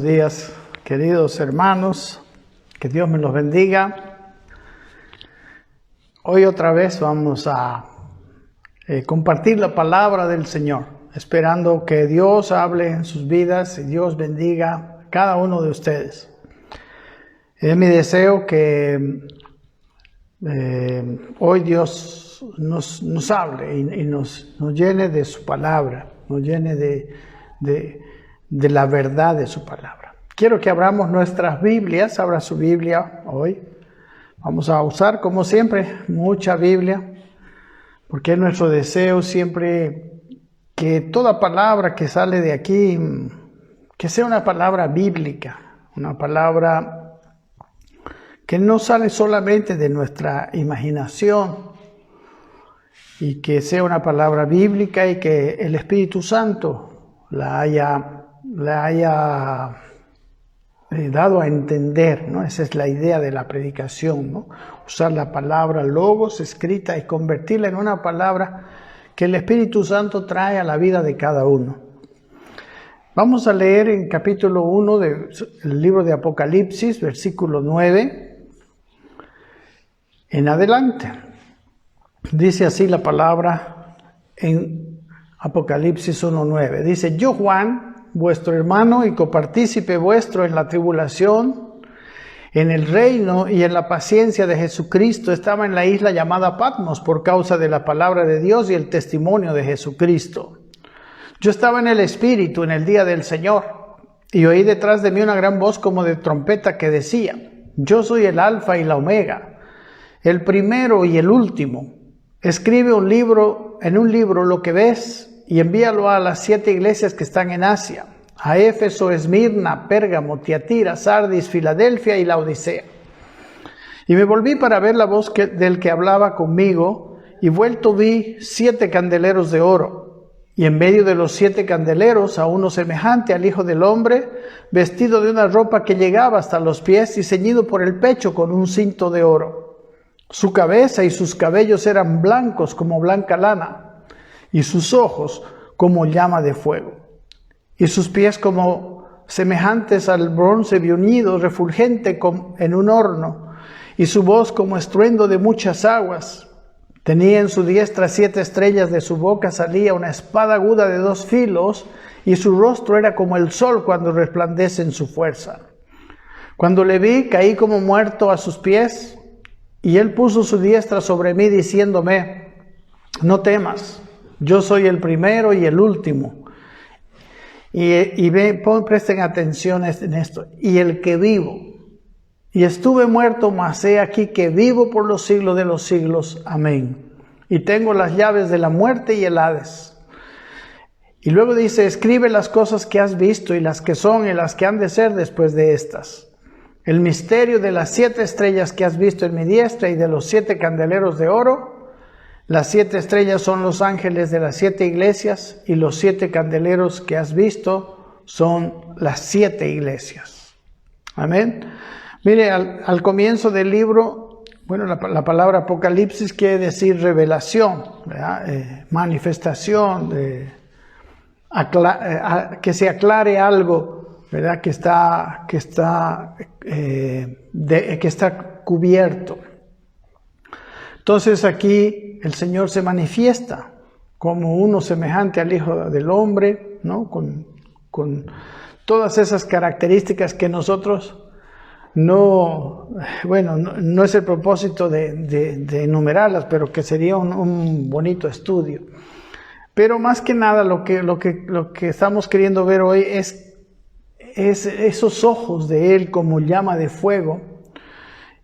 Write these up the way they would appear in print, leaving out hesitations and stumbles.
Buenos días, queridos hermanos, que Dios me los bendiga. Hoy otra vez vamos a compartir la palabra del Señor, esperando que Dios hable en sus vidas y Dios bendiga a cada uno de ustedes. Es mi deseo que hoy Dios nos hable y nos llene de su palabra, nos llene de la verdad de su palabra. Quiero que abramos nuestras Biblias, abra su Biblia hoy. Vamos a usar, como siempre, mucha Biblia, porque es nuestro deseo siempre que toda palabra que sale de aquí, que sea una palabra bíblica, una palabra que no sale solamente de nuestra imaginación, y que sea una palabra bíblica y que el Espíritu Santo la haya dado a entender, ¿no? Esa es la idea de la predicación, ¿no? Usar la palabra logos escrita y convertirla en una palabra que el Espíritu Santo trae a la vida de cada uno. Vamos a leer en capítulo 1 del libro de Apocalipsis, versículo 9 en adelante. Dice así la palabra en Apocalipsis 1:9. Dice: yo, Juan, vuestro hermano y copartícipe vuestro en la tribulación, en el reino y en la paciencia de Jesucristo, estaba en la isla llamada Patmos por causa de la palabra de Dios y el testimonio de Jesucristo. Yo estaba en el Espíritu en el día del Señor, y oí detrás de mí una gran voz como de trompeta que decía: yo soy el Alfa y la Omega, el primero y el último. Escribe en un libro lo que ves y envíalo a las 7 iglesias que están en Asia: a Éfeso, Esmirna, Pérgamo, Tiatira, Sardis, Filadelfia y Laodicea. Y me volví para ver la voz del que hablaba conmigo, y vuelto vi 7 candeleros de oro, y en medio de los 7 candeleros a uno semejante al Hijo del Hombre, vestido de una ropa que llegaba hasta los pies y ceñido por el pecho con un cinto de oro. Su cabeza y sus cabellos eran blancos como blanca lana, y sus ojos como llama de fuego, y sus pies como semejantes al bronce bruñido, refulgente en un horno, y su voz como estruendo de muchas aguas. Tenía en su diestra 7 estrellas, de su boca salía una espada aguda de 2 filos, y su rostro era como el sol cuando resplandece en su fuerza. Cuando le vi, caí como muerto a sus pies, y él puso su diestra sobre mí, diciéndome: no temas, yo soy el primero y el último. Presten atención en esto. Y el que vivo. Y estuve muerto, mas he aquí que vivo por los siglos de los siglos. Amén. Y tengo las llaves de la muerte y el Hades. Y luego dice: escribe las cosas que has visto, y las que son, y las que han de ser después de estas. El misterio de las 7 estrellas que has visto en mi diestra y de los 7 candeleros de oro. Las 7 estrellas son los ángeles de las 7 iglesias, y los 7 candeleros que has visto son las 7 iglesias. Amén. Mire, al comienzo del libro, bueno, la palabra Apocalipsis quiere decir revelación, manifestación, que se aclare algo, ¿verdad? Que está cubierto. Entonces aquí el Señor se manifiesta como uno semejante al Hijo del Hombre, ¿no? Con todas esas características que nosotros no es el propósito de enumerarlas, pero que sería un bonito estudio. Pero más que nada lo que estamos queriendo ver hoy es esos ojos de Él como llama de fuego,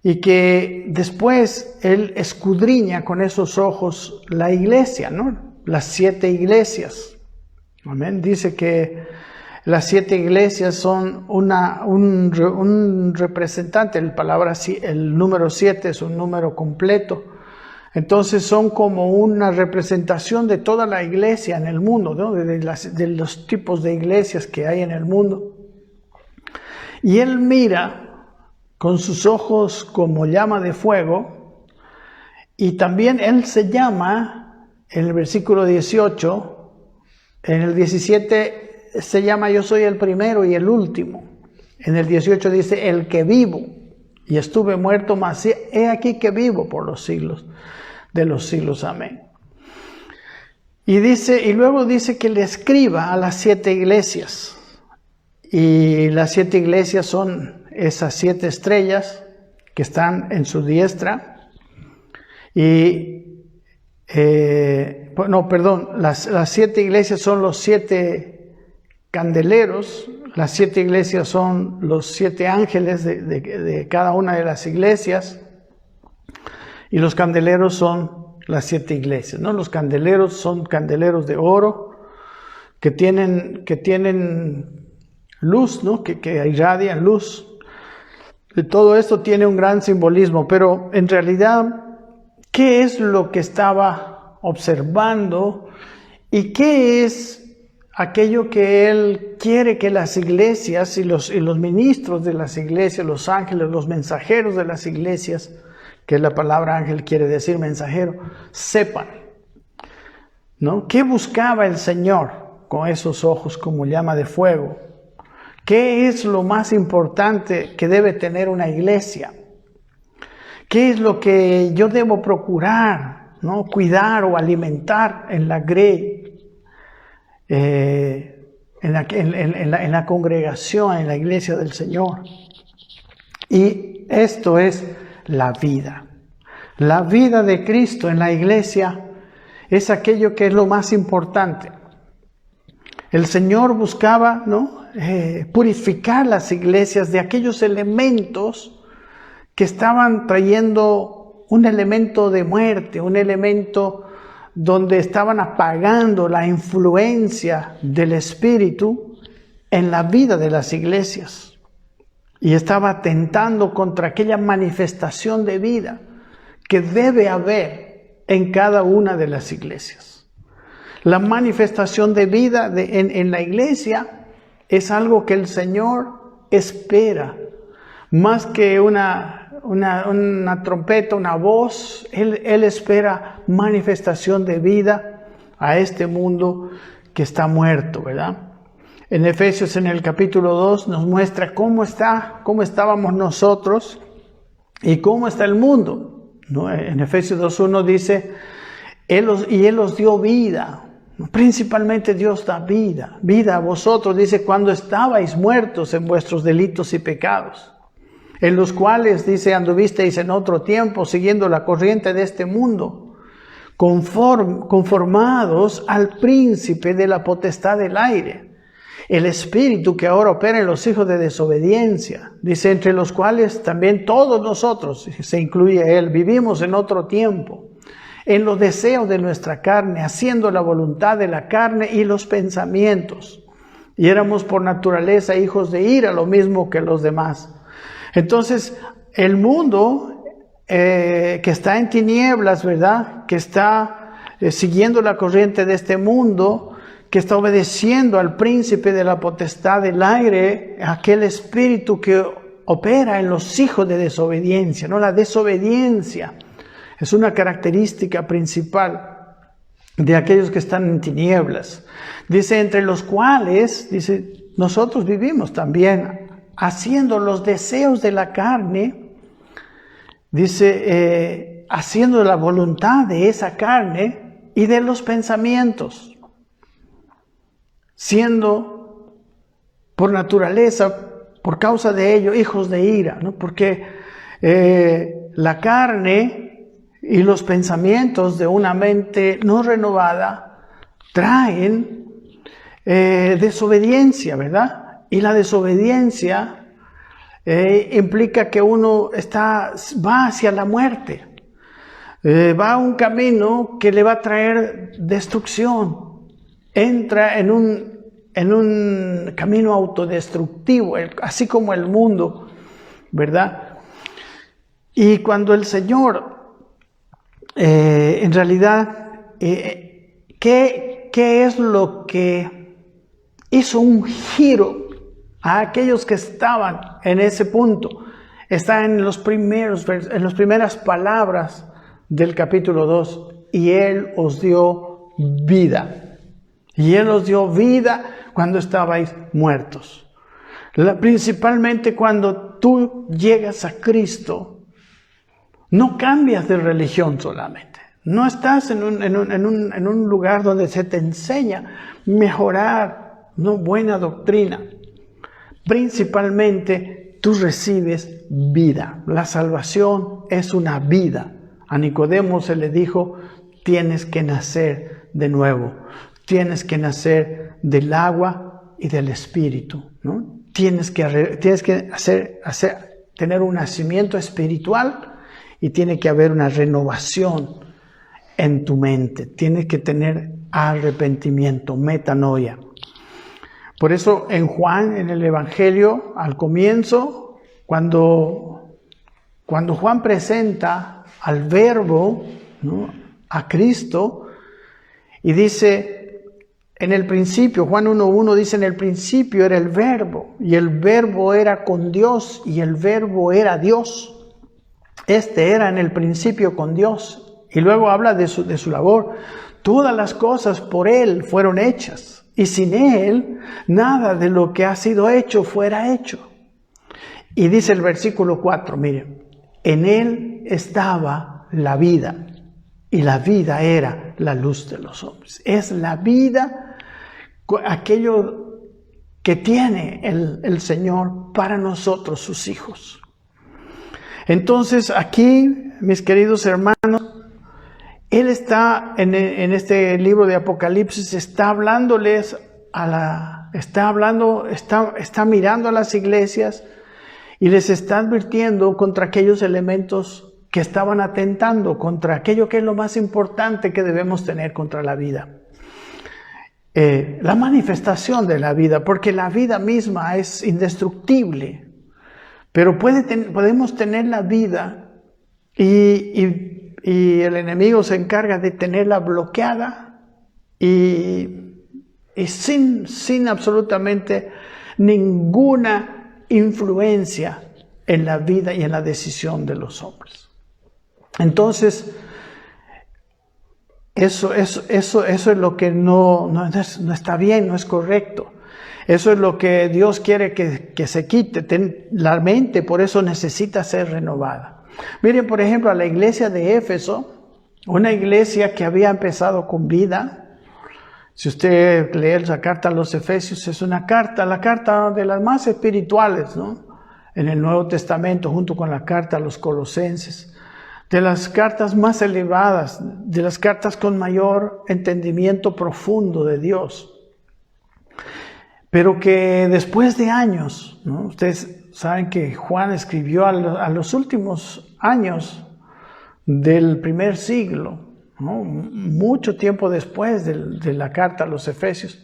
y que después Él escudriña con esos ojos la iglesia, ¿no? Las 7 iglesias. Amén. Dice que las 7 iglesias son un representante. El número 7 es un número completo. Entonces son como una representación de toda la iglesia en el mundo, ¿no? De los tipos de iglesias que hay en el mundo. Y Él mira con sus ojos como llama de fuego, y también Él se llama, en el versículo 18, en el 17 se llama: yo soy el primero y el último. En el 18 dice, el que vivo, y estuve muerto, mas he aquí que vivo por los siglos de los siglos. Amén. Y luego dice que le escriba a las 7 iglesias. Y las 7 iglesias son esas 7 estrellas que están en su diestra. Las 7 iglesias son los 7 candeleros. Las 7 iglesias son los 7 ángeles de cada una de las iglesias. Y los candeleros son las 7 iglesias, ¿no? Los candeleros son candeleros de oro que tienen luz, ¿no? Que irradian luz. De todo esto tiene un gran simbolismo, pero en realidad, ¿qué es lo que estaba observando? ¿Y qué es aquello que él quiere que las iglesias y los ministros de las iglesias, los ángeles, los mensajeros de las iglesias, que la palabra ángel quiere decir mensajero, sepan, ¿no? ¿Qué buscaba el Señor con esos ojos como llama de fuego? ¿Qué es lo más importante que debe tener una iglesia? ¿Qué es lo que yo debo procurar, ¿no? Cuidar o alimentar en la grey, en la congregación, en la iglesia del Señor? Y esto es la vida. La vida de Cristo en la iglesia es aquello que es lo más importante. El Señor buscaba, ¿no? Purificar las iglesias de aquellos elementos que estaban trayendo un elemento de muerte, un elemento donde estaban apagando la influencia del Espíritu en la vida de las iglesias. Y estaba atentando contra aquella manifestación de vida que debe haber en cada una de las iglesias. La manifestación de vida en la iglesia es algo que el Señor espera. Más que una trompeta, una voz, Él espera manifestación de vida a este mundo que está muerto, ¿verdad? En Efesios, en el capítulo 2, nos muestra cómo estábamos nosotros y cómo está el mundo, ¿no? En Efesios 2:1 dice, Él os dio vida. Principalmente Dios da vida. Vida a vosotros, dice, cuando estabais muertos en vuestros delitos y pecados, en los cuales, dice, anduvisteis en otro tiempo, siguiendo la corriente de este mundo, conformados al príncipe de la potestad del aire, el espíritu que ahora opera en los hijos de desobediencia, dice, entre los cuales también todos nosotros, se incluye él, vivimos en otro tiempo, en los deseos de nuestra carne, haciendo la voluntad de la carne y los pensamientos. Y éramos por naturaleza hijos de ira, lo mismo que los demás. Entonces, el mundo que está en tinieblas, ¿verdad? Que está siguiendo la corriente de este mundo, que está obedeciendo al príncipe de la potestad del aire, aquel espíritu que opera en los hijos de desobediencia, ¿no? La desobediencia es una característica principal de aquellos que están en tinieblas. Dice, entre los cuales, dice, nosotros vivimos también haciendo los deseos de la carne, dice, haciendo la voluntad de esa carne y de los pensamientos, siendo por naturaleza, por causa de ello, hijos de ira, ¿no? Porque la carne y los pensamientos de una mente no renovada traen desobediencia, ¿verdad? Y la desobediencia implica que uno va hacia la muerte, va a un camino que le va a traer destrucción, entra en un camino autodestructivo, así como el mundo, ¿verdad? Y cuando el Señor, en realidad, ¿qué es lo que hizo un giro a aquellos que estaban en ese punto? Está en las primeras palabras del capítulo 2. Y Él os dio vida. Y Él os dio vida cuando estabais muertos. Principalmente cuando tú llegas a Cristo, no cambias de religión solamente. No estás en un lugar donde se te enseña mejorar, no buena doctrina. Principalmente tú recibes vida. La salvación es una vida. A Nicodemo se le dijo, tienes que nacer de nuevo. Tienes que nacer del agua y del espíritu, ¿no? Tienes que tener un nacimiento espiritual y tiene que haber una renovación en tu mente. Tienes que tener arrepentimiento, metanoia. Por eso en Juan, en el Evangelio, al comienzo, cuando Juan presenta al Verbo, ¿no?, a Cristo, y dice, en el principio, Juan 1:1 dice, en el principio era el Verbo, y el Verbo era con Dios, y el Verbo era Dios. Este era en el principio con Dios. Y luego habla de su labor. Todas las cosas por Él fueron hechas, y sin Él, nada de lo que ha sido hecho fuera hecho. Y dice el versículo 4, miren, en Él estaba la vida, y la vida era la luz de los hombres. Es la vida, aquello que tiene el Señor para nosotros, sus hijos. Entonces aquí, mis queridos hermanos, Él está en este libro de Apocalipsis, está hablándoles está mirando a las iglesias y les está advirtiendo contra aquellos elementos que estaban atentando contra aquello que es lo más importante que debemos tener contra la vida. La manifestación de la vida, porque la vida misma es indestructible, pero podemos tener la vida y el enemigo se encarga de tenerla bloqueada y sin absolutamente ninguna influencia en la vida y en la decisión de los hombres. Entonces, eso es lo que no está bien, no es correcto. Eso es lo que Dios quiere que se quite. La mente por eso necesita ser renovada. Miren, por ejemplo, a la iglesia de Éfeso, una iglesia que había empezado con vida. Si usted lee la carta a los Efesios, es la carta de las más espirituales, ¿no?, en el Nuevo Testamento, junto con la carta a los Colosenses. De las cartas más elevadas, de las cartas con mayor entendimiento profundo de Dios. Pero que después de años, ¿no?, ustedes saben que Juan escribió a los últimos años del primer siglo, ¿no?, mucho tiempo después de la carta a los Efesios.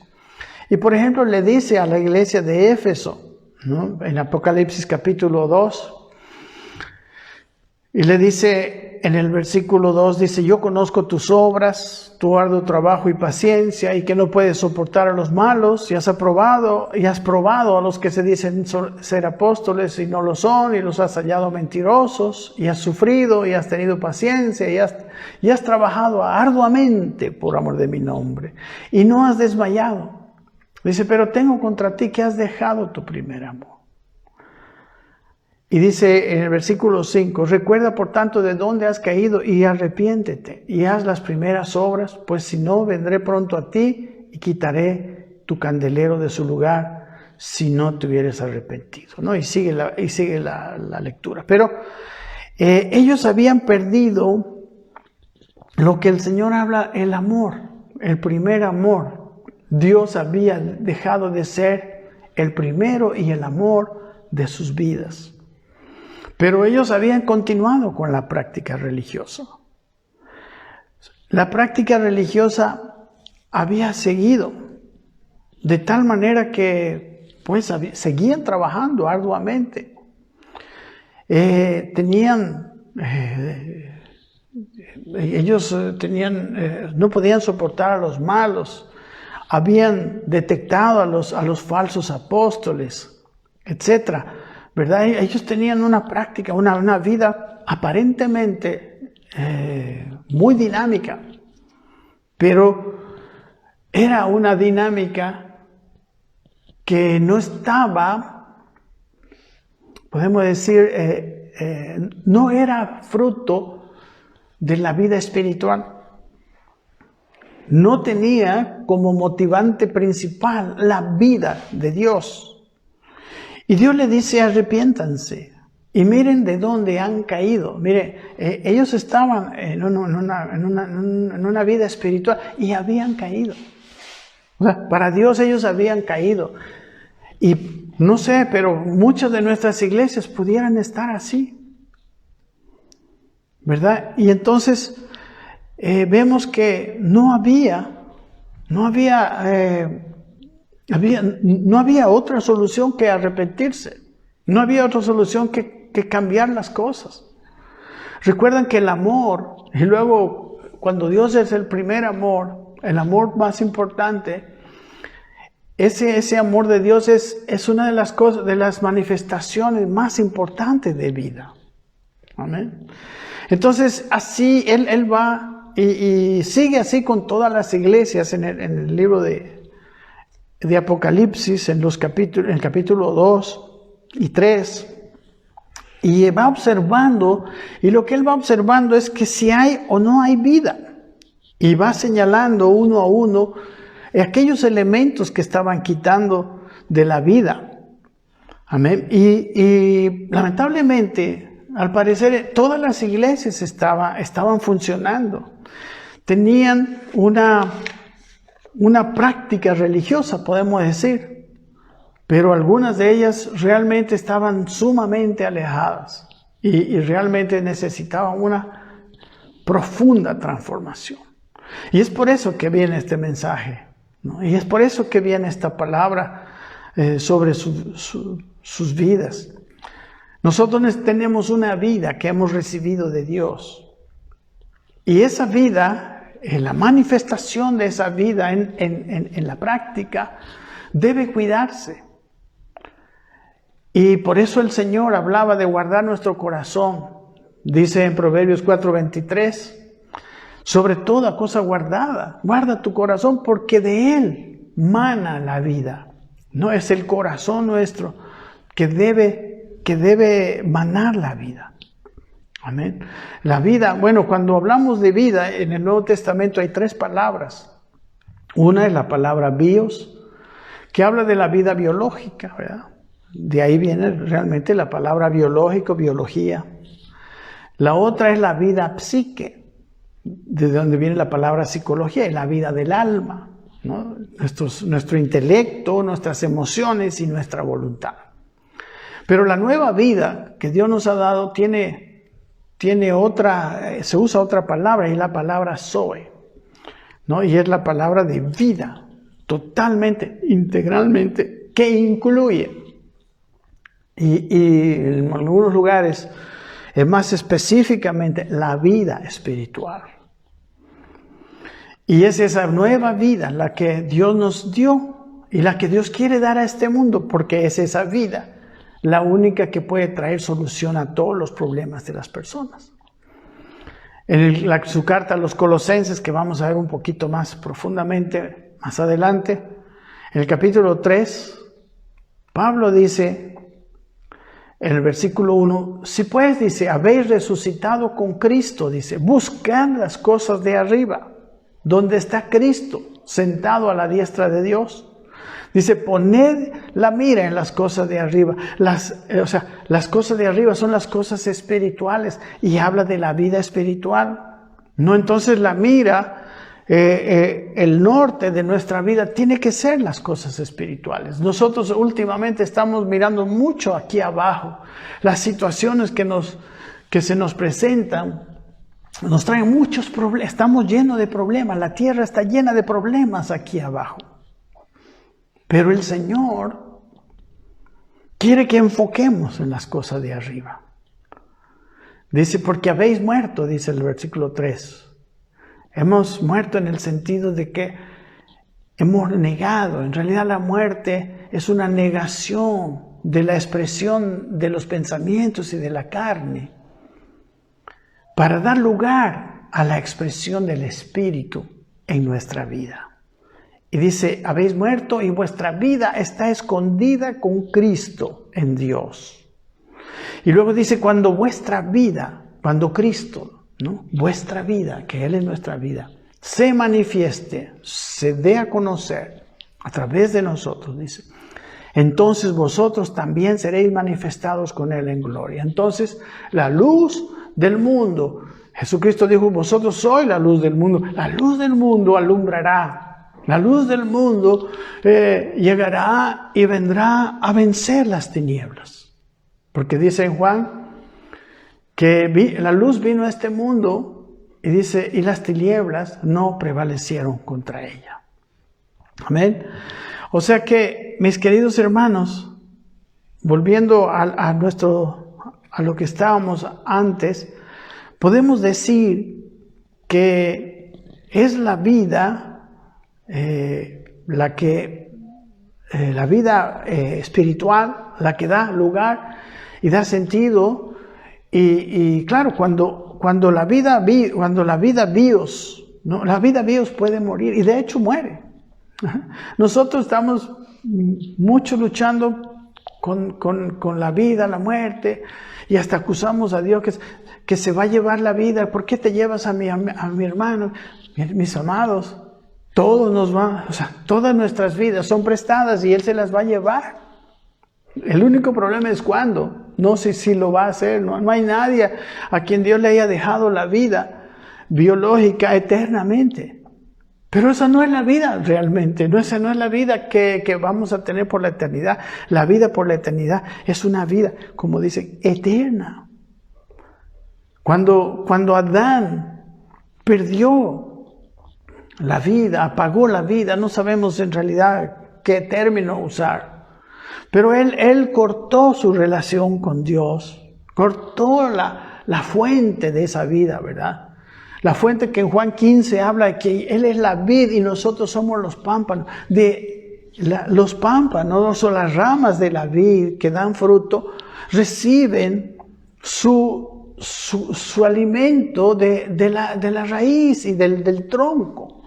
Y por ejemplo le dice a la iglesia de Éfeso, ¿no?, en Apocalipsis capítulo 2, y le dice en el versículo 2, dice, yo conozco tus obras, tu arduo trabajo y paciencia, y que no puedes soportar a los malos, y has probado a los que se dicen ser apóstoles y no lo son, y los has hallado mentirosos, y has sufrido, y has tenido paciencia, y has trabajado arduamente por amor de mi nombre, y no has desmayado. Dice, pero tengo contra ti que has dejado tu primer amor. Y dice en el versículo 5, recuerda por tanto de dónde has caído y arrepiéntete y haz las primeras obras, pues si no vendré pronto a ti y quitaré tu candelero de su lugar si no te hubieras arrepentido, ¿no? Y sigue la lectura. Pero ellos habían perdido lo que el Señor habla, el amor, el primer amor. Dios había dejado de ser el primero y el amor de sus vidas. Pero ellos habían continuado con la práctica religiosa. La práctica religiosa había seguido de tal manera que pues seguían trabajando arduamente. No podían soportar a los malos. Habían detectado a los falsos apóstoles, etcétera. ¿Verdad? Ellos tenían una práctica, una vida aparentemente muy dinámica, pero era una dinámica que no estaba podemos decir, no era fruto de la vida espiritual. No tenía como motivante principal la vida de Dios. Y Dios le dice, arrepiéntanse. Y miren de dónde han caído. Mire, ellos estaban en una vida espiritual y habían caído. O sea, para Dios ellos habían caído. Y no sé, pero muchas de nuestras iglesias pudieran estar así, ¿verdad? Y entonces vemos que no había otra solución que arrepentirse. No había otra solución que cambiar las cosas. Recuerdan que el amor, y luego cuando Dios es el primer amor, el amor más importante, ese amor de Dios es una de las cosas, de las manifestaciones más importantes de vida. Amén. Entonces, así Él va y sigue así con todas las iglesias en el libro de Apocalipsis, en el capítulo 2 y 3. Y va observando, y lo que Él va observando es que si hay o no hay vida. Y va señalando uno a uno aquellos elementos que estaban quitando de la vida. Amén. Y lamentablemente, al parecer, todas las iglesias estaban funcionando. Tenían una práctica religiosa, podemos decir, pero algunas de ellas realmente estaban sumamente alejadas y realmente necesitaban una profunda transformación. Y es por eso que viene este mensaje, ¿no? Y es por eso que viene esta palabra sobre sus vidas. Nosotros tenemos una vida que hemos recibido de Dios. Y esa vida, la manifestación de esa vida en la práctica, debe cuidarse. Y por eso el Señor hablaba de guardar nuestro corazón. Dice en Proverbios 4:23, sobre toda cosa guardada, guarda tu corazón porque de él mana la vida. No es el corazón nuestro que debe manar la vida. Amén. La vida, bueno, cuando hablamos de vida en el Nuevo Testamento hay 3 palabras. Una es la palabra bios, que habla de la vida biológica, ¿verdad? De ahí viene realmente la palabra biológico, biología. La otra es la vida psique, de donde viene la palabra psicología, y la vida del alma, ¿no? Nuestro intelecto, nuestras emociones y nuestra voluntad. Pero la nueva vida que Dios nos ha dado se usa otra palabra, y la palabra zoe, ¿no? Y es la palabra de vida, totalmente, integralmente, que incluye. Y en algunos lugares, más específicamente, la vida espiritual. Y es esa nueva vida la que Dios nos dio y la que Dios quiere dar a este mundo, porque es esa vida la única que puede traer solución a todos los problemas de las personas. En su carta a los Colosenses, que vamos a ver un poquito más profundamente más adelante, en el capítulo 3, Pablo dice, en el versículo 1, si pues, dice, habéis resucitado con Cristo, dice, buscad las cosas de arriba, donde está Cristo, sentado a la diestra de Dios. Dice, poned la mira en las cosas de arriba. Las cosas de arriba son las cosas espirituales, y habla de la vida espiritual. No, entonces la mira, el norte de nuestra vida tiene que ser las cosas espirituales. Nosotros últimamente estamos mirando mucho aquí abajo. Las situaciones que se nos presentan nos traen muchos problemas. Estamos llenos de problemas. La tierra está llena de problemas aquí abajo. Pero el Señor quiere que enfoquemos en las cosas de arriba. Dice, porque habéis muerto, dice el versículo 3. Hemos muerto en el sentido de que hemos negado. En realidad la muerte es una negación de la expresión de los pensamientos y de la carne, para dar lugar a la expresión del Espíritu en nuestra vida. Y dice, habéis muerto y vuestra vida está escondida con Cristo en Dios. Y luego dice, cuando vuestra vida, cuando Cristo, ¿no? Vuestra vida, que Él es nuestra vida, se manifieste, se dé a conocer a través de nosotros, dice, entonces vosotros también seréis manifestados con Él en gloria. Entonces, la luz del mundo, Jesucristo dijo, vosotros sois la luz del mundo. La luz del mundo alumbrará. La luz del mundo llegará y vendrá a vencer las tinieblas. Porque dice en Juan que la luz vino a este mundo y dice, y las tinieblas no prevalecieron contra ella. Amén. O sea que, mis queridos hermanos, volviendo a lo que estábamos antes, podemos decir que es la vida, la vida espiritual, la que da lugar y da sentido. Y claro, cuando la vida bios, ¿no? La vida bios puede morir, y de hecho muere. Nosotros estamos mucho luchando con la vida, la muerte, y hasta acusamos a Dios que se va a llevar la vida. ¿Por qué te llevas a mi hermano? Mis amados, todas nuestras vidas son prestadas y Él se las va a llevar. El único problema es cuándo. No sé si lo va a hacer. No hay nadie a quien Dios le haya dejado la vida biológica eternamente. Pero esa no es la vida realmente, esa no es la vida que vamos a tener por la eternidad. La vida por la eternidad es una vida, como dice, eterna. Cuando Adán perdió la vida, apagó la vida, no sabemos en realidad qué término usar, pero él cortó su relación con Dios, cortó la fuente de esa vida, ¿verdad? La fuente que en Juan 15 habla de que Él es la vid y nosotros somos los pámpanos. Los pámpanos son las ramas de la vid que dan fruto, reciben su alimento de la raíz y del tronco.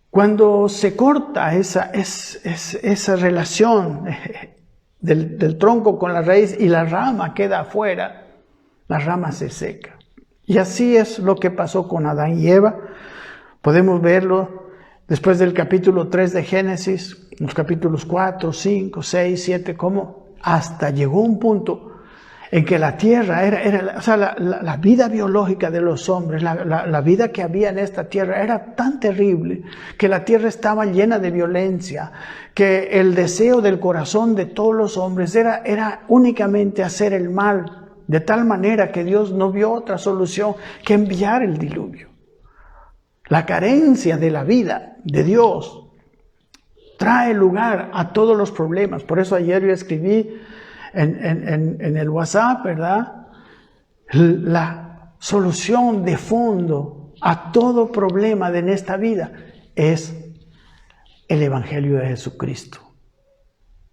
Cuando se corta esa relación del tronco con la raíz y la rama queda afuera, la rama se seca. Y así es lo que pasó con Adán y Eva. Podemos verlo después del capítulo 3 de Génesis, los capítulos 4, 5, 6, 7, cómo hasta llegó un punto en que la tierra la vida biológica de los hombres, la vida que había en esta tierra era tan terrible, que la tierra estaba llena de violencia, que el deseo del corazón de todos los hombres era únicamente hacer el mal, de tal manera que Dios no vio otra solución que enviar el diluvio. La carencia de la vida de Dios trae lugar a todos los problemas. Por eso ayer yo escribí en el WhatsApp, ¿verdad? La solución de fondo a todo problema en esta vida es el Evangelio de Jesucristo.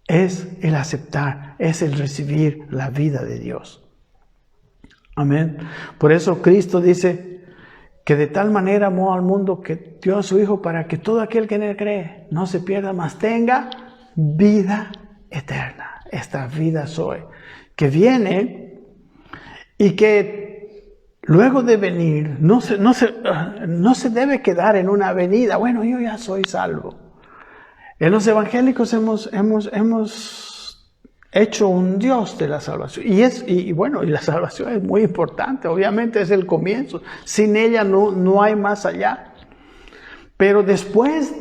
Es el aceptar, es el recibir la vida de Dios. Amén. Por eso Cristo dice que de tal manera amó al mundo que dio a su Hijo para que todo aquel que en Él cree no se pierda, mas tenga vida eterna. Esta vida soy, que viene y que luego de venir no se debe quedar en una avenida. Bueno, yo ya soy salvo. En los evangélicos hemos hecho un Dios de la salvación. Y la salvación es muy importante. Obviamente es el comienzo. Sin ella no hay más allá. Pero después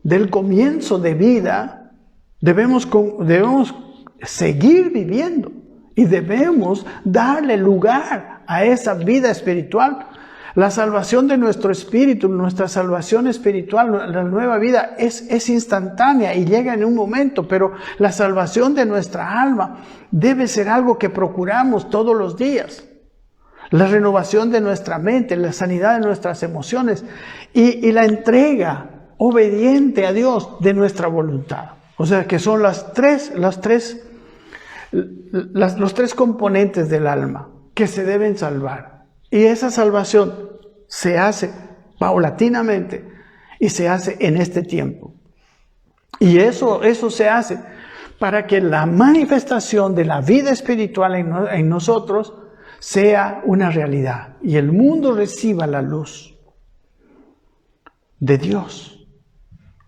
del comienzo de vida, debemos seguir viviendo. Y debemos darle lugar a esa vida espiritual. La salvación de nuestro espíritu, nuestra salvación espiritual, la nueva vida es instantánea y llega en un momento, pero la salvación de nuestra alma debe ser algo que procuramos todos los días. La renovación de nuestra mente, la sanidad de nuestras emociones y la entrega obediente a Dios de nuestra voluntad. O sea que son los tres componentes del alma que se deben salvar. Y esa salvación se hace paulatinamente y se hace en este tiempo. Y eso se hace para que la manifestación de la vida espiritual en nosotros sea una realidad y el mundo reciba la luz de Dios.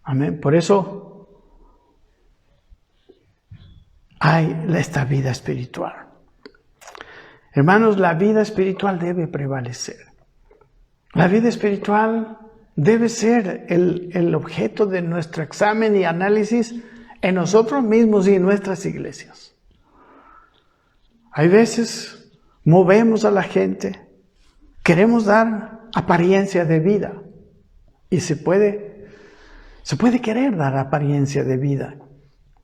Amén. Por eso hay esta vida espiritual. Hermanos, la vida espiritual debe prevalecer. La vida espiritual debe ser el objeto de nuestro examen y análisis en nosotros mismos y en nuestras iglesias. Hay veces movemos a la gente, queremos dar apariencia de vida y se puede querer dar apariencia de vida,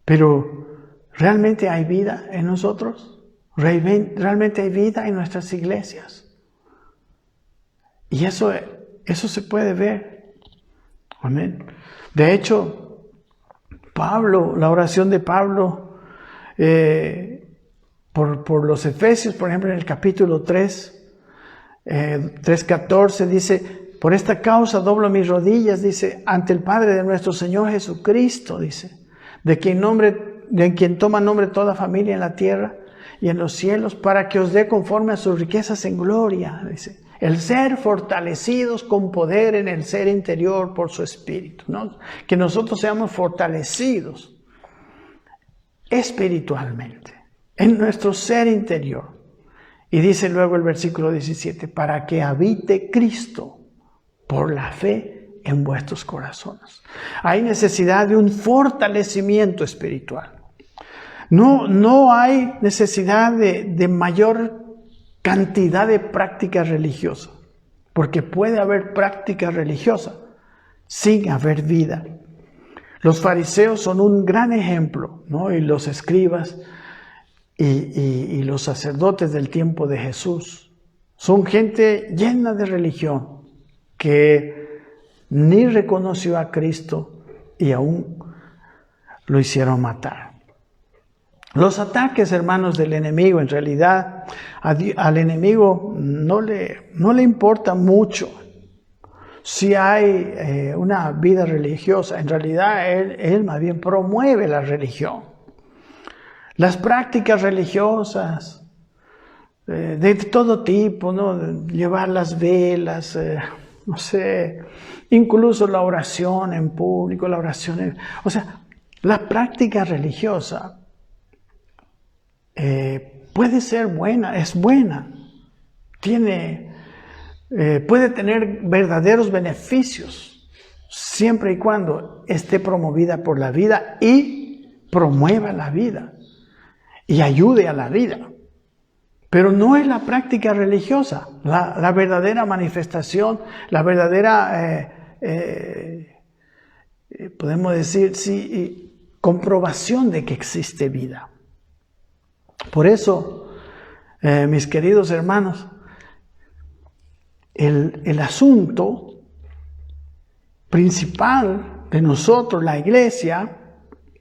pero ¿realmente hay vida en nosotros? ¿Realmente hay vida en nuestras iglesias? Y eso se puede ver. Amén. De hecho, la oración de Pablo por los Efesios, por ejemplo, en el capítulo 3:14, dice: por esta causa doblo mis rodillas, dice, ante el Padre de nuestro Señor Jesucristo, dice, de quien toma nombre toda familia en la tierra y en los cielos, para que os dé conforme a sus riquezas en gloria, dice, el ser fortalecidos con poder en el ser interior por su Espíritu, ¿no? Que nosotros seamos fortalecidos espiritualmente en nuestro ser interior. Y dice luego el versículo 17, para que habite Cristo por la fe en vuestros corazones. Hay necesidad de un fortalecimiento espiritual. No hay necesidad de mayor cantidad de prácticas religiosas, porque puede haber práctica religiosa sin haber vida. Los fariseos son un gran ejemplo, ¿no? Y los escribas y los sacerdotes del tiempo de Jesús son gente llena de religión que ni reconoció a Cristo y aún lo hicieron matar. Los ataques, hermanos, del enemigo, en realidad, al enemigo no le importa mucho si hay una vida religiosa. En realidad, él más bien promueve la religión. Las prácticas religiosas de todo tipo, ¿no? Llevar las velas, no sé, incluso la oración en público, la la práctica religiosa puede ser buena, es buena, puede tener verdaderos beneficios siempre y cuando esté promovida por la vida y promueva la vida y ayude a la vida. Pero no es la práctica religiosa, la verdadera manifestación, la verdadera, podemos decir, sí, comprobación de que existe vida. Por eso, mis queridos hermanos, el asunto principal de nosotros, la iglesia,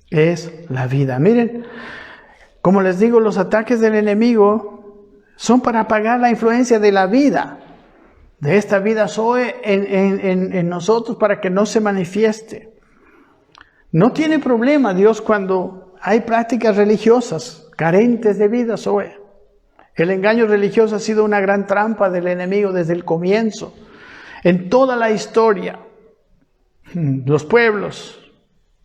es la vida. Miren, como les digo, los ataques del enemigo son para apagar la influencia de la vida, de esta vida Zoe en nosotros, para que no se manifieste. No tiene problema Dios cuando hay prácticas religiosas carentes de vida Zoe. El engaño religioso ha sido una gran trampa del enemigo desde el comienzo. En toda la historia, los pueblos,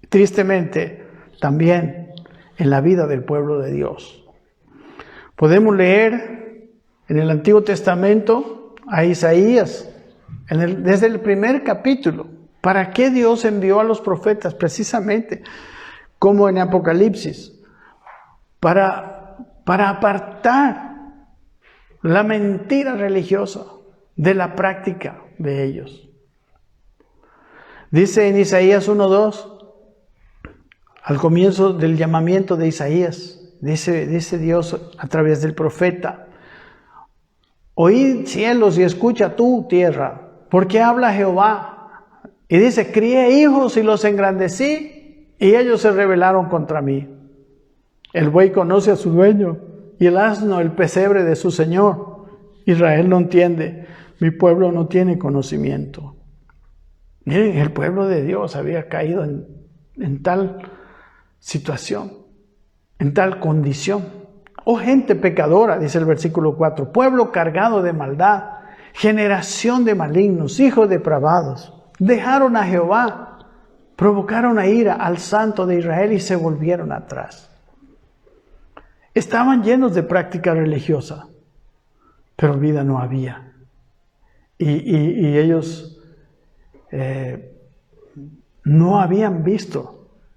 tristemente, también en la vida del pueblo de Dios. Podemos leer en el Antiguo Testamento a Isaías, desde el primer capítulo. ¿Para qué Dios envió a los profetas? Precisamente como en Apocalipsis. Para apartar la mentira religiosa de la práctica de ellos. Dice en Isaías 1:2, al comienzo del llamamiento de Isaías, dice Dios a través del profeta: oíd cielos y escucha tú tierra, porque habla Jehová. Y dice: crié hijos y los engrandecí, y ellos se rebelaron contra mí. El buey conoce a su dueño, y el asno el pesebre de su señor. Israel no entiende, mi pueblo no tiene conocimiento. Miren, el pueblo de Dios había caído en tal situación. en tal condición. Oh gente pecadora, dice el versículo 4, pueblo cargado de maldad, generación de malignos, hijos depravados, dejaron a Jehová, provocaron a ira al Santo de Israel y se volvieron atrás. Estaban llenos de práctica religiosa, pero vida no había. Y ellos no habían visto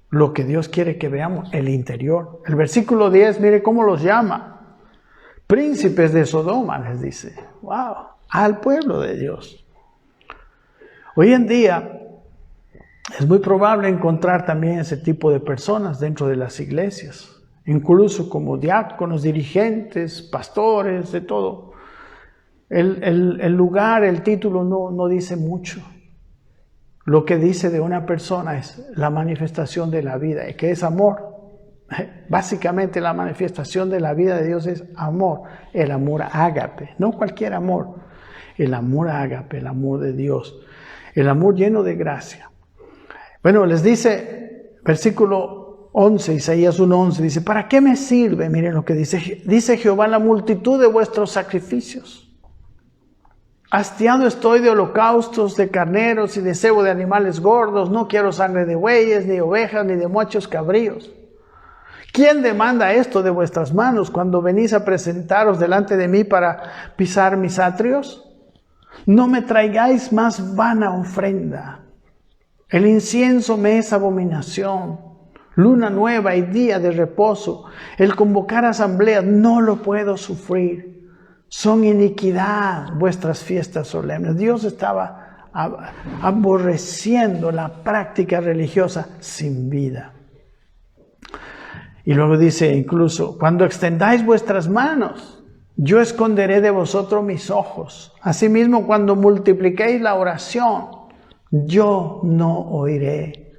lo que Dios quiere que veamos, el interior. El versículo 10, mire cómo los llama. Príncipes de Sodoma, les dice. ¡Wow! Al pueblo de Dios. Hoy en día es muy probable encontrar también ese tipo de personas dentro de las iglesias, incluso como diáconos, dirigentes, pastores, de todo. El lugar, el título no dice mucho. Lo que dice de una persona es la manifestación de la vida, que es amor. Básicamente la manifestación de la vida de Dios es amor, el amor ágape, no cualquier amor, el amor ágape, el amor de Dios, el amor lleno de gracia. Bueno, les dice, versículo 11, Isaías 1:11, dice, ¿para qué me sirve? Miren lo que dice Jehová, la multitud de vuestros sacrificios. Hastiado estoy de holocaustos, de carneros y de cebo de animales gordos. No quiero sangre de bueyes, ni ovejas, ni de machos cabríos. ¿Quién demanda esto de vuestras manos cuando venís a presentaros delante de mí para pisar mis atrios? No me traigáis más vana ofrenda. El incienso me es abominación. Luna nueva y día de reposo. El convocar asambleas no lo puedo sufrir. Son iniquidad vuestras fiestas solemnes. Dios estaba aborreciendo la práctica religiosa sin vida. Y luego dice incluso, cuando extendáis vuestras manos, yo esconderé de vosotros mis ojos. Asimismo, cuando multipliquéis la oración, yo no oiré.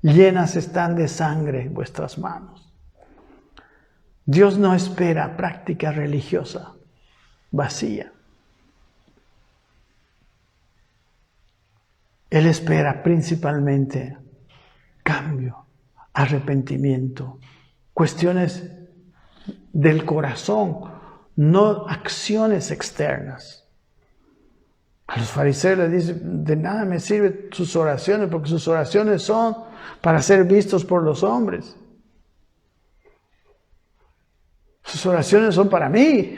Llenas están de sangre vuestras manos. Dios no espera práctica religiosa vacía. Él espera principalmente cambio, arrepentimiento, cuestiones del corazón, no acciones externas. A los fariseos les dice, de nada me sirven sus oraciones, porque sus oraciones son para ser vistos por los hombres. Sus oraciones son para mí.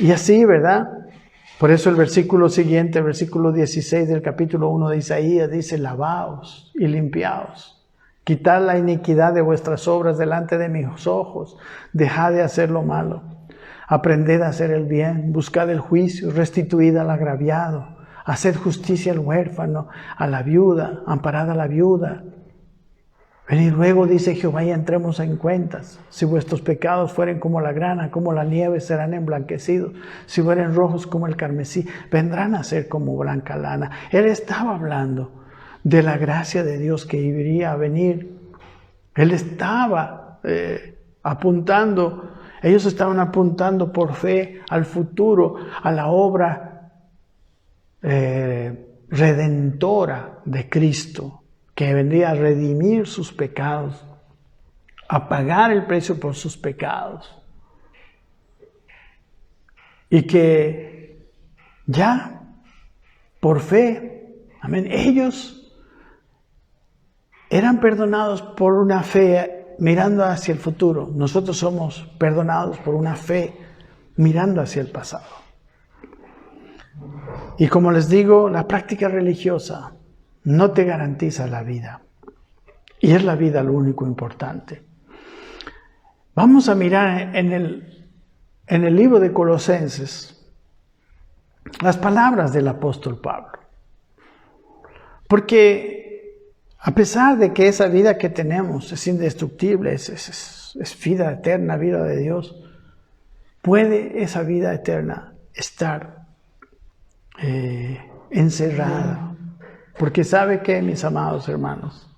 Y así, ¿verdad? Por eso el versículo siguiente, el versículo 16 del capítulo 1 de Isaías, dice, lavaos y limpiaos. Quitad la iniquidad de vuestras obras delante de mis ojos. Dejad de hacer lo malo. Aprended a hacer el bien. Buscad el juicio. Restituid al agraviado. Haced justicia al huérfano, a la viuda. Amparad a la viuda. Venid luego, dice Jehová, y entremos en cuentas. Si vuestros pecados fueren como la grana, como la nieve, serán emblanquecidos. Si fueren rojos como el carmesí, vendrán a ser como blanca lana. Él estaba hablando de la gracia de Dios que iría a venir. Él estaba ellos estaban apuntando por fe al futuro, a la obra redentora de Cristo, que vendría a redimir sus pecados, a pagar el precio por sus pecados. Y que ya, por fe, amén, ellos eran perdonados por una fe mirando hacia el futuro. Nosotros somos perdonados por una fe mirando hacia el pasado. Y como les digo, la práctica religiosa no te garantiza la vida. Y es la vida lo único importante. Vamos a mirar en el libro de Colosenses las palabras del apóstol Pablo. Porque a pesar de que esa vida que tenemos es indestructible, es vida eterna, vida de Dios, puede esa vida eterna estar encerrada. Porque ¿sabe qué, mis amados hermanos?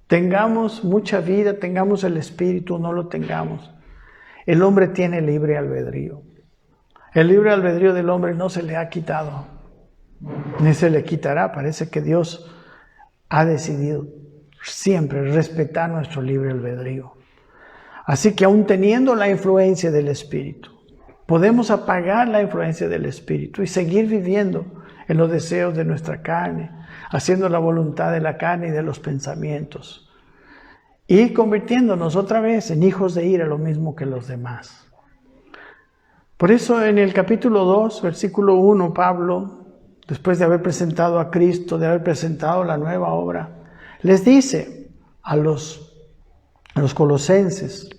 Tengamos mucha vida, tengamos el Espíritu, no lo tengamos. El hombre tiene libre albedrío. El libre albedrío del hombre no se le ha quitado, ni se le quitará. Parece que Dios ha decidido siempre respetar nuestro libre albedrío. Así que aún teniendo la influencia del Espíritu, podemos apagar la influencia del Espíritu y seguir viviendo en los deseos de nuestra carne, haciendo la voluntad de la carne y de los pensamientos, y convirtiéndonos otra vez en hijos de ira, lo mismo que los demás. Por eso en el capítulo 2, versículo 1, Pablo, después de haber presentado a Cristo, de haber presentado la nueva obra, les dice a los colosenses,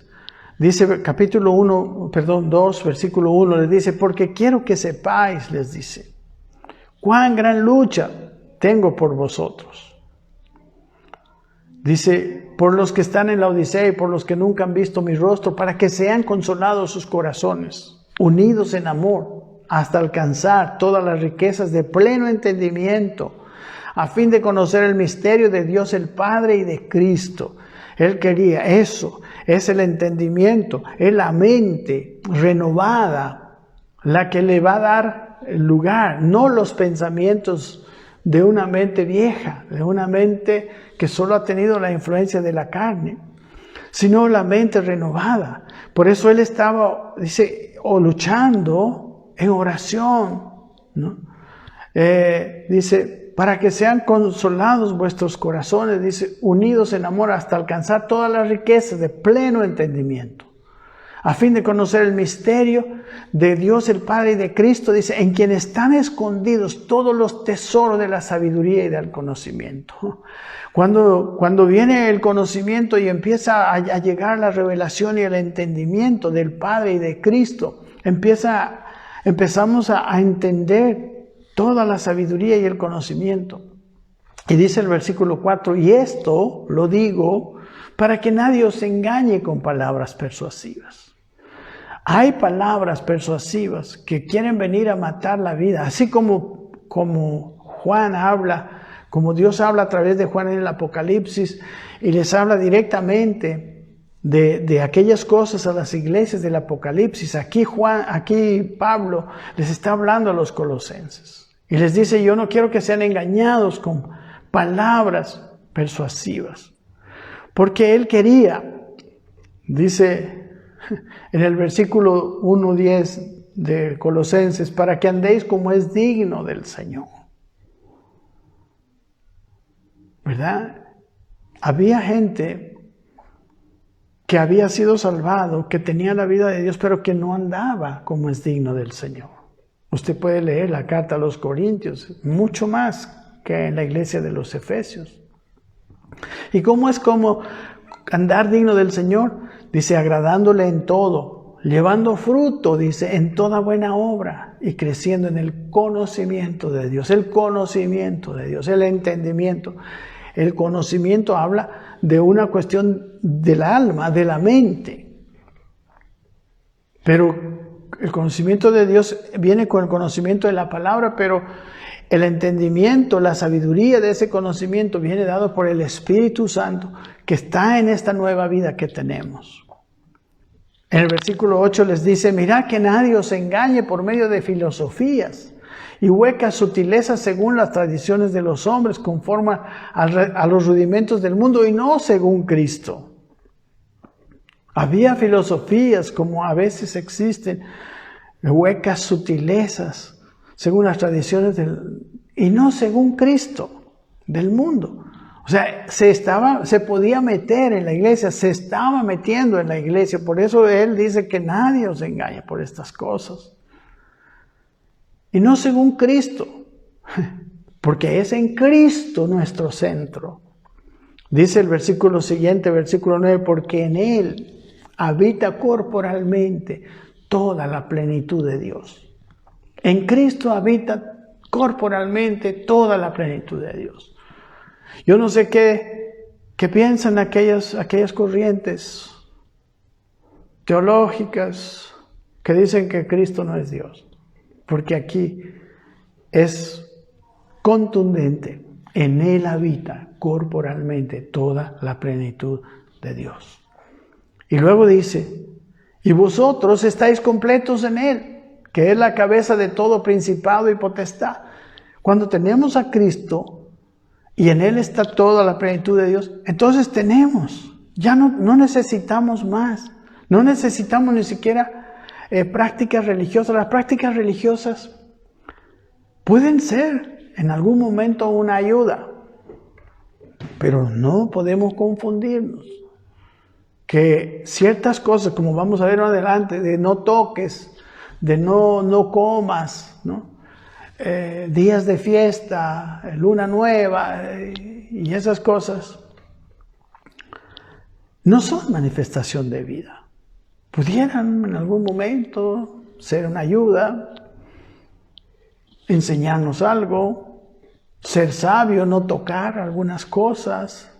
dice capítulo 2, versículo 1, les dice, porque quiero que sepáis, les dice, cuán gran lucha tengo por vosotros. Dice, por los que están en la Odisea y por los que nunca han visto mi rostro, para que sean consolados sus corazones, unidos en amor, hasta alcanzar todas las riquezas de pleno entendimiento, a fin de conocer el misterio de Dios el Padre y de Cristo. Él quería eso, es el entendimiento, es la mente renovada, la que le va a dar lugar, no los pensamientos de una mente vieja, de una mente que solo ha tenido la influencia de la carne, sino la mente renovada. Por eso él estaba, dice, luchando en oración, ¿no? Dice, para que sean consolados vuestros corazones, dice, unidos en amor hasta alcanzar todas las riquezas de pleno entendimiento, a fin de conocer el misterio de Dios el Padre y de Cristo, dice, en quien están escondidos todos los tesoros de la sabiduría y del conocimiento. Cuando viene el conocimiento y empieza a llegar la revelación y el entendimiento del Padre y de Cristo, empezamos a entender toda la sabiduría y el conocimiento. Y dice el versículo 4, y esto lo digo para que nadie os engañe con palabras persuasivas. Hay palabras persuasivas que quieren venir a matar la vida, así como Juan habla, como Dios habla a través de Juan en el Apocalipsis y les habla directamente de aquellas cosas a las iglesias del Apocalipsis. Aquí Pablo les está hablando a los colosenses y les dice, yo no quiero que sean engañados con palabras persuasivas, porque él quería, dice en el versículo 1:10 de Colosenses, para que andéis como es digno del Señor. ¿Verdad? Había gente que había sido salvado, que tenía la vida de Dios, pero que no andaba como es digno del Señor. Usted puede leer la carta a los Corintios, mucho más que en la iglesia de los Efesios. ¿Y cómo es como andar digno del Señor? Dice, agradándole en todo, llevando fruto, dice, en toda buena obra y creciendo en el conocimiento de Dios. El conocimiento de Dios, el entendimiento. El conocimiento habla de una cuestión del alma, de la mente. Pero el conocimiento de Dios viene con el conocimiento de la palabra, pero el entendimiento, la sabiduría de ese conocimiento viene dado por el Espíritu Santo que está en esta nueva vida que tenemos. En el versículo 8 les dice, mirad que nadie os engañe por medio de filosofías y huecas sutilezas según las tradiciones de los hombres, conforme a los rudimentos del mundo y no según Cristo. Había filosofías como a veces existen, huecas sutilezas según las tradiciones y no según Cristo, del mundo. O sea, se podía meter en la iglesia, se estaba metiendo en la iglesia. Por eso él dice que nadie os engañe por estas cosas. Y no según Cristo, porque es en Cristo nuestro centro. Dice el versículo siguiente, versículo 9, porque en Él habita corporalmente toda la plenitud de Dios. En Cristo habita corporalmente toda la plenitud de Dios. Yo no sé qué piensan aquellas corrientes teológicas que dicen que Cristo no es Dios. Porque aquí es contundente. En Él habita corporalmente toda la plenitud de Dios. Y luego dice, y vosotros estáis completos en Él, que es la cabeza de todo principado y potestad. Cuando tenemos a Cristo y en Él está toda la plenitud de Dios, entonces tenemos, ya no necesitamos más. No necesitamos ni siquiera prácticas religiosas. Las prácticas religiosas pueden ser en algún momento una ayuda, pero no podemos confundirnos. Que ciertas cosas, como vamos a ver más adelante, de no toques, de no comas, ¿no? Días de fiesta, luna nueva y esas cosas, no son manifestación de vida. Pudieran en algún momento ser una ayuda, enseñarnos algo, ser sabio, no tocar algunas cosas,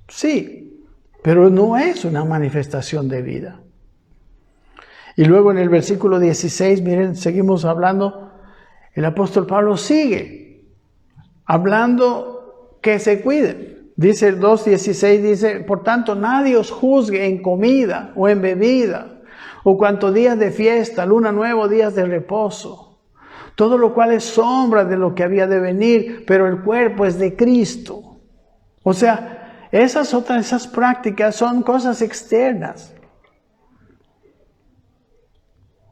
sí, pero no es una manifestación de vida. Y luego en el versículo 16, miren, seguimos hablando. El apóstol Pablo sigue hablando que se cuiden. Dice el 2:16, dice, por tanto nadie os juzgue en comida o en bebida, o cuanto días de fiesta, luna nueva, días de reposo. Todo lo cual es sombra de lo que había de venir, pero el cuerpo es de Cristo. O sea, esas prácticas son cosas externas.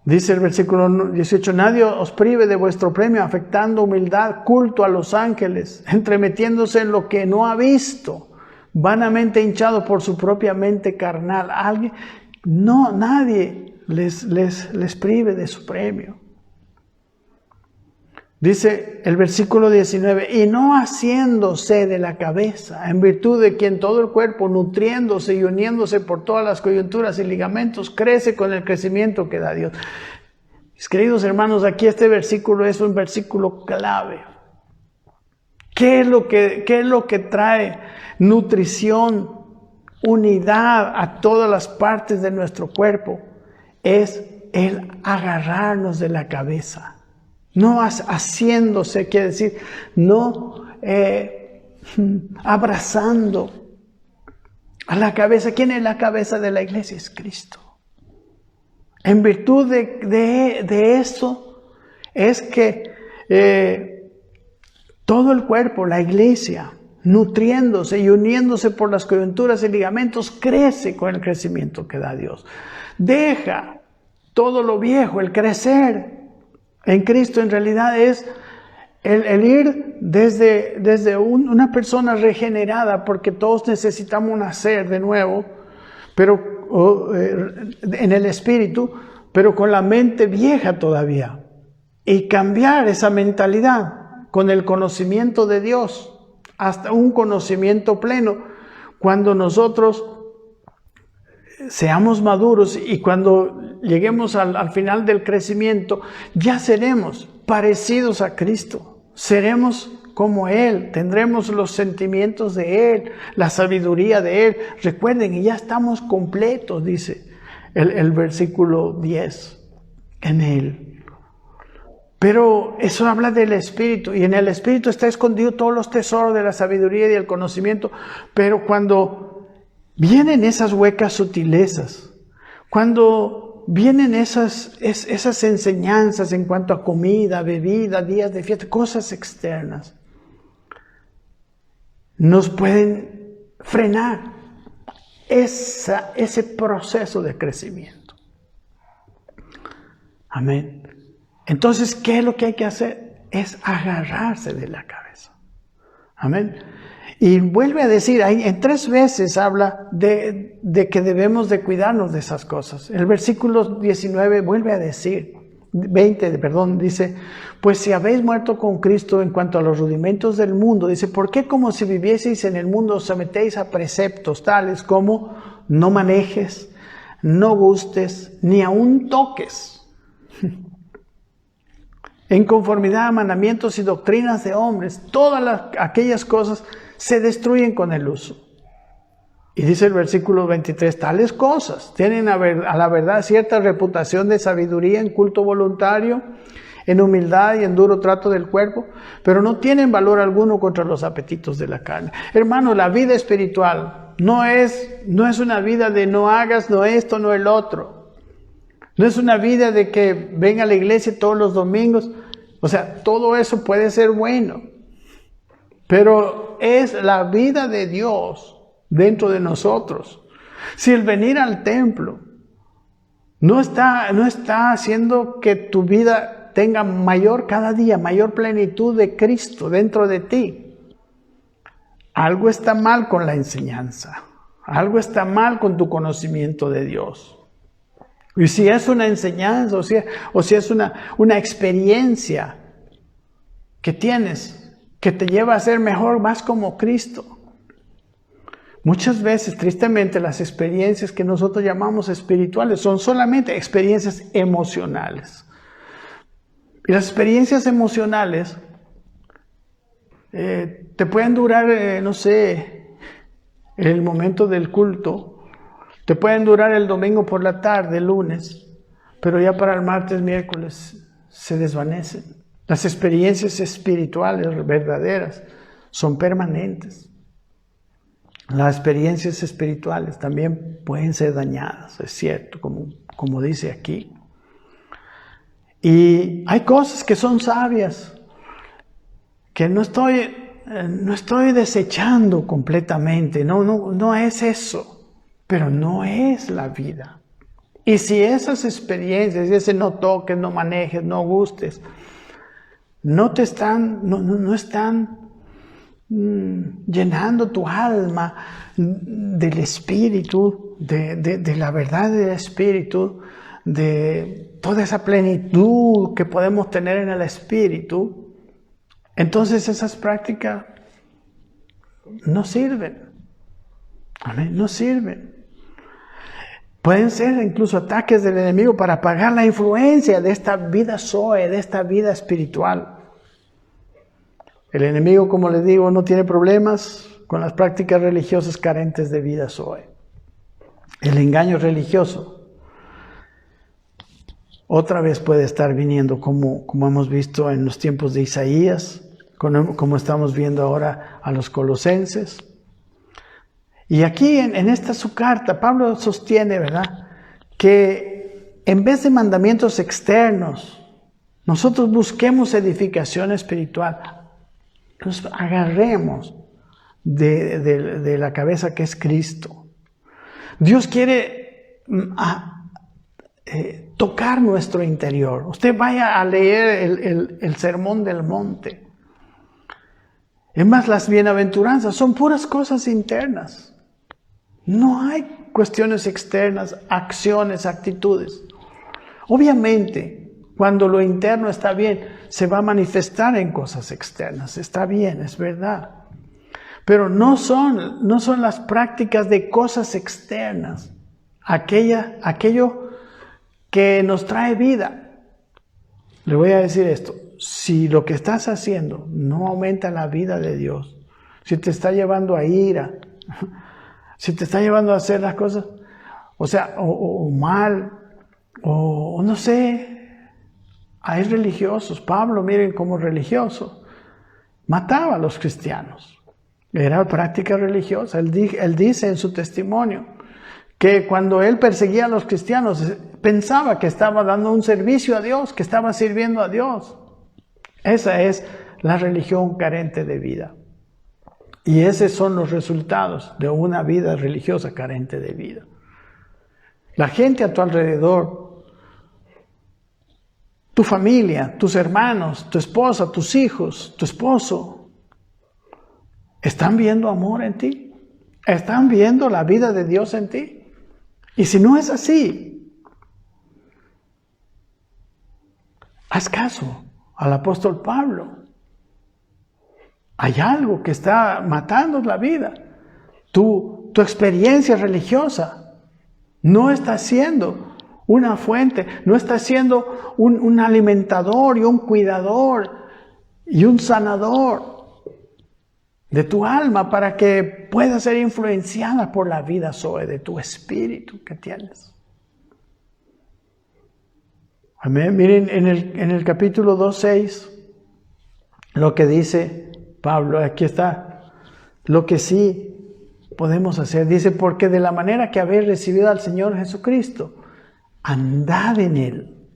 Dice el versículo 18, nadie os prive de vuestro premio, afectando humildad, culto a los ángeles, entremetiéndose en lo que no ha visto, vanamente hinchado por su propia mente carnal. Nadie les prive de su premio. Dice el versículo 19, y no haciéndose de la cabeza, en virtud de quien todo el cuerpo, nutriéndose y uniéndose por todas las coyunturas y ligamentos, crece con el crecimiento que da Dios. Mis queridos hermanos, aquí este versículo es un versículo clave. ¿Qué es lo que trae nutrición, unidad a todas las partes de nuestro cuerpo? Es el agarrarnos de la cabeza. No haciéndose, quiere decir, no abrazando a la cabeza. ¿Quién es la cabeza de la iglesia? Es Cristo. En virtud de eso es que todo el cuerpo, la iglesia, nutriéndose y uniéndose por las coyunturas y ligamentos, crece con el crecimiento que da Dios. Deja todo lo viejo, el crecer en Cristo en realidad es el ir desde una persona regenerada, porque todos necesitamos nacer de nuevo, pero en el espíritu, pero con la mente vieja todavía, y cambiar esa mentalidad con el conocimiento de Dios hasta un conocimiento pleno. Cuando nosotros seamos maduros y cuando lleguemos al final del crecimiento, ya seremos parecidos a Cristo, seremos como Él, tendremos los sentimientos de Él, la sabiduría de Él. Recuerden que ya estamos completos, dice el versículo 10, en Él. Pero eso habla del Espíritu, y en el Espíritu está escondido todos los tesoros de la sabiduría y del conocimiento. Pero cuando vienen esas huecas sutilezas, cuando vienen esas enseñanzas en cuanto a comida, bebida, días de fiesta, cosas externas, nos pueden frenar ese proceso de crecimiento. Amén. Entonces, ¿qué es lo que hay que hacer? Es agarrarse de la cabeza. Amén. Y vuelve a decir, en 3 veces habla de que debemos de cuidarnos de esas cosas. El versículo 19 vuelve a decir, 20, dice, pues si habéis muerto con Cristo en cuanto a los rudimentos del mundo, dice, ¿por qué como si vivieseis en el mundo os sometéis a preceptos tales como no manejes, no gustes, ni aun toques? En conformidad a mandamientos y doctrinas de hombres, todas aquellas cosas se destruyen con el uso. Y dice el versículo 23, tales cosas tienen a la verdad cierta reputación de sabiduría en culto voluntario, en humildad y en duro trato del cuerpo, pero no tienen valor alguno contra los apetitos de la carne. Hermano, la vida espiritual no es una vida de no hagas, no esto, no el otro. No es una vida de que venga a la iglesia todos los domingos. O sea, todo eso puede ser bueno. Pero es la vida de Dios dentro de nosotros. Si el venir al templo No está haciendo que tu vida tenga cada día, mayor plenitud de Cristo dentro de ti. Algo está mal con la enseñanza. Algo está mal con tu conocimiento de Dios. Y si es una enseñanza o si es una experiencia que tienes que te lleva a ser mejor, más como Cristo. Muchas veces, tristemente, las experiencias que nosotros llamamos espirituales son solamente experiencias emocionales. Y las experiencias emocionales te pueden durar, no sé, el momento del culto, te pueden durar el domingo por la tarde, el lunes, pero ya para el martes, miércoles se desvanecen. Las experiencias espirituales verdaderas son permanentes. Las experiencias espirituales también pueden ser dañadas, es cierto, como dice aquí. Y hay cosas que son sabias, que no estoy desechando completamente, no es eso, pero no es la vida. Y si esas experiencias, ese no toques, no manejes, no gustes, no están llenando tu alma del Espíritu, de la verdad del Espíritu, de toda esa plenitud que podemos tener en el Espíritu, entonces esas prácticas no sirven. Amén, no sirven. Pueden ser incluso ataques del enemigo para apagar la influencia de esta vida zoe, de esta vida espiritual. El enemigo, como les digo, no tiene problemas con las prácticas religiosas carentes de vida zoe. El engaño religioso otra vez puede estar viniendo, como hemos visto en los tiempos de Isaías, como estamos viendo ahora a los colosenses. Y aquí en esta su carta, Pablo sostiene, ¿verdad?, que en vez de mandamientos externos, nosotros busquemos edificación espiritual. Nos agarremos de la cabeza que es Cristo. Dios quiere tocar nuestro interior. Usted vaya a leer el Sermón del Monte. Es más, las bienaventuranzas son puras cosas internas. No hay cuestiones externas, acciones, actitudes. Obviamente, cuando lo interno está bien, se va a manifestar en cosas externas. Está bien, es verdad. Pero no son las prácticas de cosas externas. Aquello que nos trae vida. Le voy a decir esto. Si lo que estás haciendo no aumenta la vida de Dios, si te está llevando a ira, si te está llevando a hacer las cosas, o mal, o no sé. Hay religiosos. Pablo, miren, como religioso, mataba a los cristianos. Era práctica religiosa. Él dice en su testimonio que cuando él perseguía a los cristianos, pensaba que estaba dando un servicio a Dios, que estaba sirviendo a Dios. Esa es la religión carente de vida. Y esos son los resultados de una vida religiosa carente de vida. La gente a tu alrededor, tu familia, tus hermanos, tu esposa, tus hijos, tu esposo, ¿están viendo amor en ti? ¿Están viendo la vida de Dios en ti? Y si no es así, haz caso al apóstol Pablo. Hay algo que está matando la vida. Tu experiencia religiosa no está siendo una fuente, no está siendo un alimentador y un cuidador y un sanador de tu alma para que pueda ser influenciada por la vida zoe de tu espíritu que tienes. Amén. Miren en el capítulo 2:6 lo que dice Pablo, aquí está, lo que sí podemos hacer. Dice, porque de la manera que habéis recibido al Señor Jesucristo, andad en Él.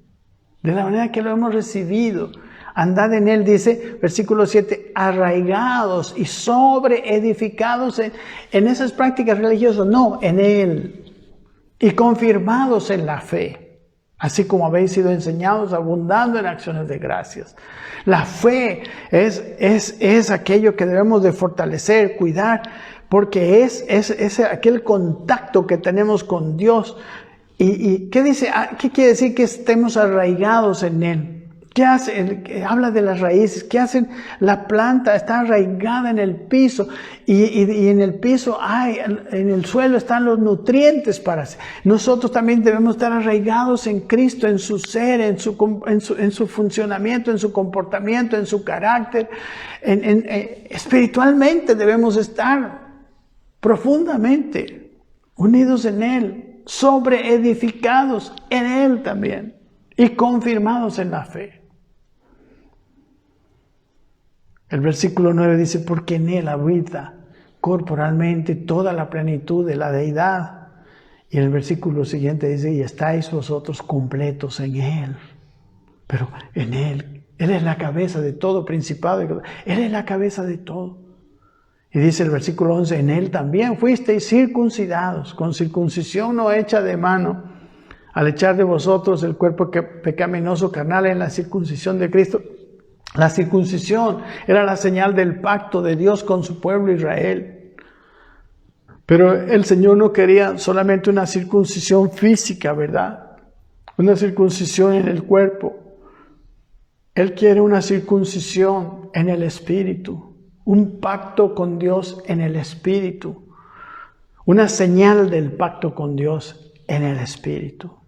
De la manera que lo hemos recibido, andad en Él, dice, versículo 7, arraigados y sobreedificados en esas prácticas religiosas, no, en Él, y confirmados en la fe. así como habéis sido enseñados, abundando en acciones de gracias. La fe es aquello que debemos de fortalecer, cuidar, porque es aquel contacto que tenemos con Dios. ¿Y qué dice? ¿Qué quiere decir que estemos arraigados en Él? ¿Qué hace? Habla de las raíces. ¿Qué hacen? La planta está arraigada en el piso y en el piso en el suelo están los nutrientes para hacer. Nosotros también debemos estar arraigados en Cristo, en su ser, en su funcionamiento, en su comportamiento, en su carácter. Espiritualmente debemos estar profundamente unidos en Él, sobreedificados en Él también y confirmados en la fe. El versículo 9 dice, porque en Él habita corporalmente toda la plenitud de la deidad. Y el versículo siguiente dice, y estáis vosotros completos en Él. Pero en Él es la cabeza de todo principado. Él es la cabeza de todo. Y dice el versículo 11, en Él también fuisteis circuncidados, con circuncisión no hecha de mano, al echar de vosotros el cuerpo pecaminoso carnal en la circuncisión de Cristo. La circuncisión era la señal del pacto de Dios con su pueblo Israel. Pero el Señor no quería solamente una circuncisión física, ¿verdad? Una circuncisión en el cuerpo. Él quiere una circuncisión en el espíritu. Un pacto con Dios en el espíritu. Una señal del pacto con Dios en el espíritu.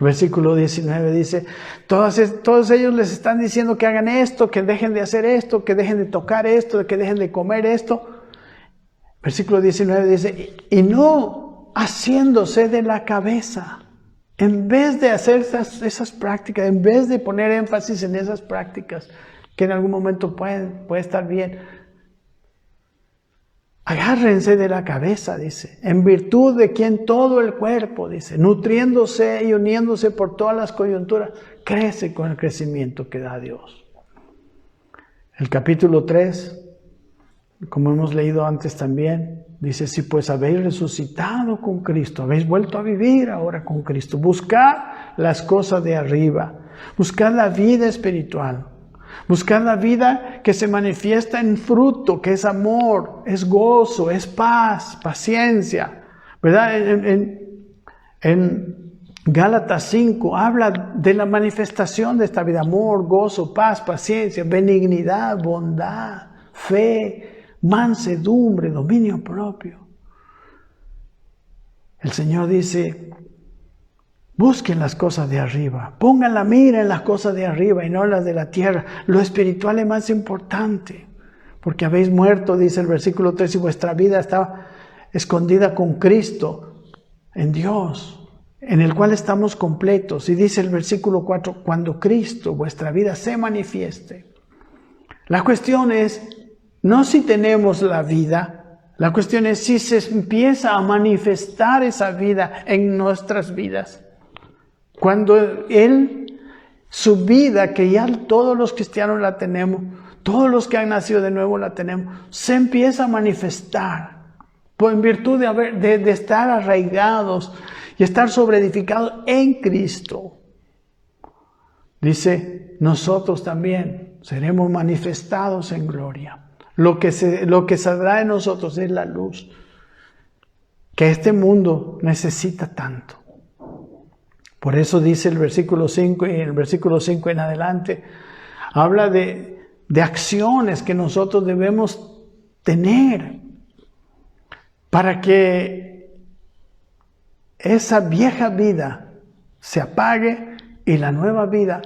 Versículo 19 dice, todos ellos les están diciendo que hagan esto, que dejen de hacer esto, que dejen de tocar esto, que dejen de comer esto. Versículo 19 dice, y no haciéndose de la cabeza. En vez de hacer esas prácticas, en vez de poner énfasis en esas prácticas, que en algún momento puede estar bien, agárrense de la cabeza, dice, en virtud de quien todo el cuerpo, dice, nutriéndose y uniéndose por todas las coyunturas, crece con el crecimiento que da Dios. El capítulo 3, como hemos leído antes también, dice, si pues habéis resucitado con Cristo, habéis vuelto a vivir ahora con Cristo, buscad las cosas de arriba, buscad la vida espiritual. Buscar la vida que se manifiesta en fruto, que es amor, es gozo, es paz, paciencia. ¿Verdad? En Gálatas 5 habla de la manifestación de esta vida. Amor, gozo, paz, paciencia, benignidad, bondad, fe, mansedumbre, dominio propio. El Señor dice, busquen las cosas de arriba, pongan la mira en las cosas de arriba y no en las de la tierra. Lo espiritual es más importante, porque habéis muerto, dice el versículo 3, y vuestra vida está escondida con Cristo en Dios, en el cual estamos completos. Y dice el versículo 4, cuando Cristo, vuestra vida, se manifieste. La cuestión es, no si tenemos la vida, la cuestión es si se empieza a manifestar esa vida en nuestras vidas. Cuando su vida, que ya todos los cristianos la tenemos, todos los que han nacido de nuevo la tenemos, se empieza a manifestar, en virtud de estar arraigados y estar sobreedificados en Cristo. Dice, nosotros también seremos manifestados en gloria. Lo que saldrá de nosotros es la luz, que este mundo necesita tanto. Por eso dice el versículo 5 y el versículo 5 en adelante, habla de acciones que nosotros debemos tener para que esa vieja vida se apague y la nueva vida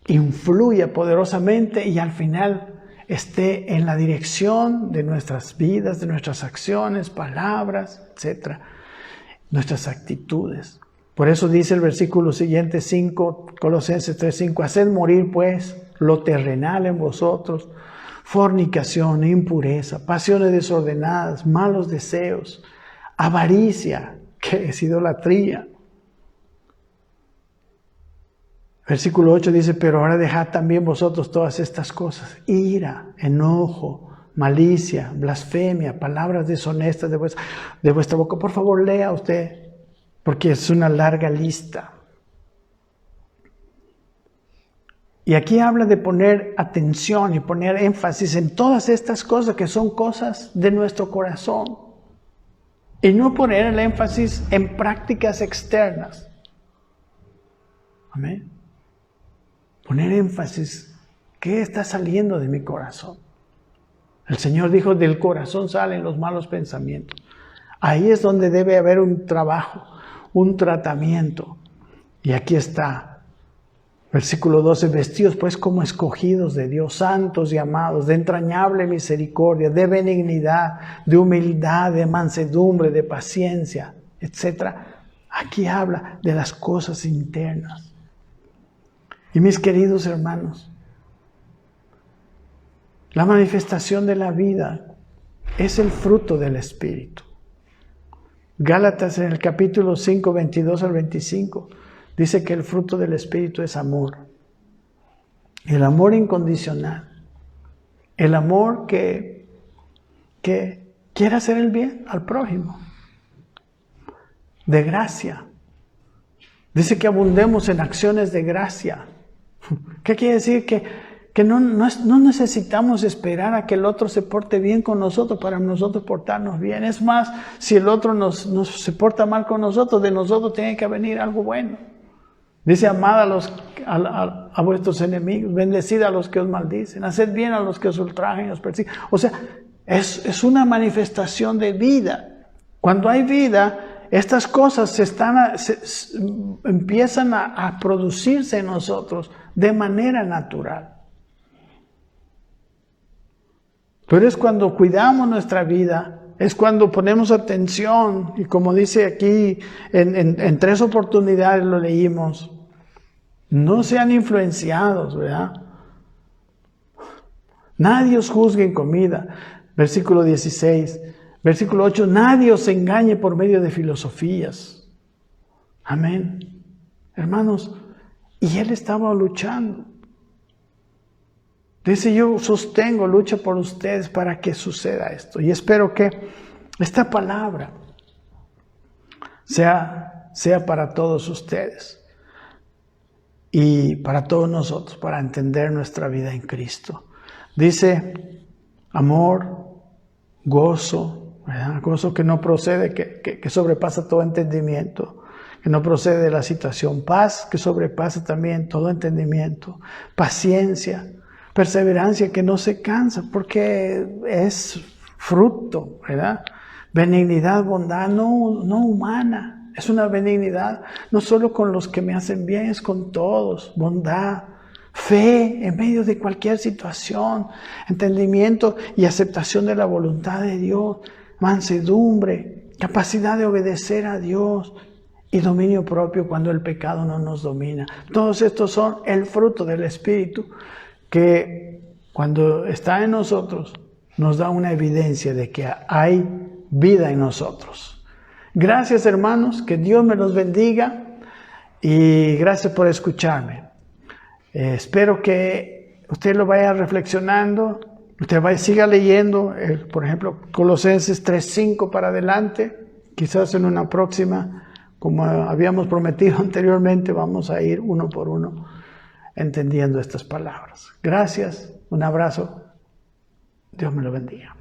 influya poderosamente y al final esté en la dirección de nuestras vidas, de nuestras acciones, palabras, etc., nuestras actitudes. Por eso dice el versículo siguiente, 5, Colosenses 3:5, haced morir pues lo terrenal en vosotros, fornicación, impureza, pasiones desordenadas, malos deseos, avaricia, que es idolatría. Versículo 8 dice, pero ahora dejad también vosotros todas estas cosas, ira, enojo, malicia, blasfemia, palabras deshonestas de vuestra boca. Por favor, lea usted, porque es una larga lista. Y aquí habla de poner atención y poner énfasis en todas estas cosas que son cosas de nuestro corazón. Y no poner el énfasis en prácticas externas. Amén. Poner énfasis, ¿qué está saliendo de mi corazón? El Señor dijo, del corazón salen los malos pensamientos. Ahí es donde debe haber un trabajo, un tratamiento. Y aquí está. Versículo 12, vestidos pues como escogidos de Dios, santos y amados, de entrañable misericordia, de benignidad, de humildad, de mansedumbre, de paciencia, etc. Aquí habla de las cosas internas. Y mis queridos hermanos, la manifestación de la vida es el fruto del Espíritu. Gálatas en el capítulo 5, 22 al 25, dice que el fruto del Espíritu es amor. El amor incondicional. El amor que quiere hacer el bien al prójimo. De gracia. Dice que abundemos en acciones de gracia. ¿Qué quiere decir? Que no necesitamos esperar a que el otro se porte bien con nosotros para nosotros portarnos bien. Es más, si el otro se porta mal con nosotros, de nosotros tiene que venir algo bueno. Dice, amad a vuestros enemigos, bendecid a los que os maldicen, haced bien a los que os ultrajan y os persiguen. O sea, es una manifestación de vida. Cuando hay vida, estas cosas empiezan a producirse en nosotros de manera natural. Pero es cuando cuidamos nuestra vida, es cuando ponemos atención, y como dice aquí, en 3 oportunidades lo leímos, no sean influenciados, ¿verdad? Nadie os juzgue en comida. Versículo 16. Versículo 8. Nadie os engañe por medio de filosofías. Amén. Hermanos, y él estaba luchando. Dice, yo sostengo, lucha por ustedes para que suceda esto. Y espero que esta palabra sea para todos ustedes. Y para todos nosotros, para entender nuestra vida en Cristo. Dice, amor, gozo, ¿verdad? Gozo que no procede, que sobrepasa todo entendimiento, que no procede de la situación. Paz, que sobrepasa también todo entendimiento. Paciencia, perseverancia, que no se cansa, porque es fruto, ¿verdad? Benignidad, bondad, no humana. Es una benignidad, no solo con los que me hacen bien, es con todos. Bondad, fe en medio de cualquier situación, entendimiento y aceptación de la voluntad de Dios, mansedumbre, capacidad de obedecer a Dios y dominio propio cuando el pecado no nos domina. Todos estos son el fruto del Espíritu que cuando está en nosotros nos da una evidencia de que hay vida en nosotros. Gracias, hermanos, que Dios me los bendiga y gracias por escucharme. Espero que usted lo vaya reflexionando, siga leyendo, por ejemplo, Colosenses 3:5 para adelante. Quizás en una próxima, como habíamos prometido anteriormente, vamos a ir uno por uno entendiendo estas palabras. Gracias, un abrazo, Dios me lo bendiga.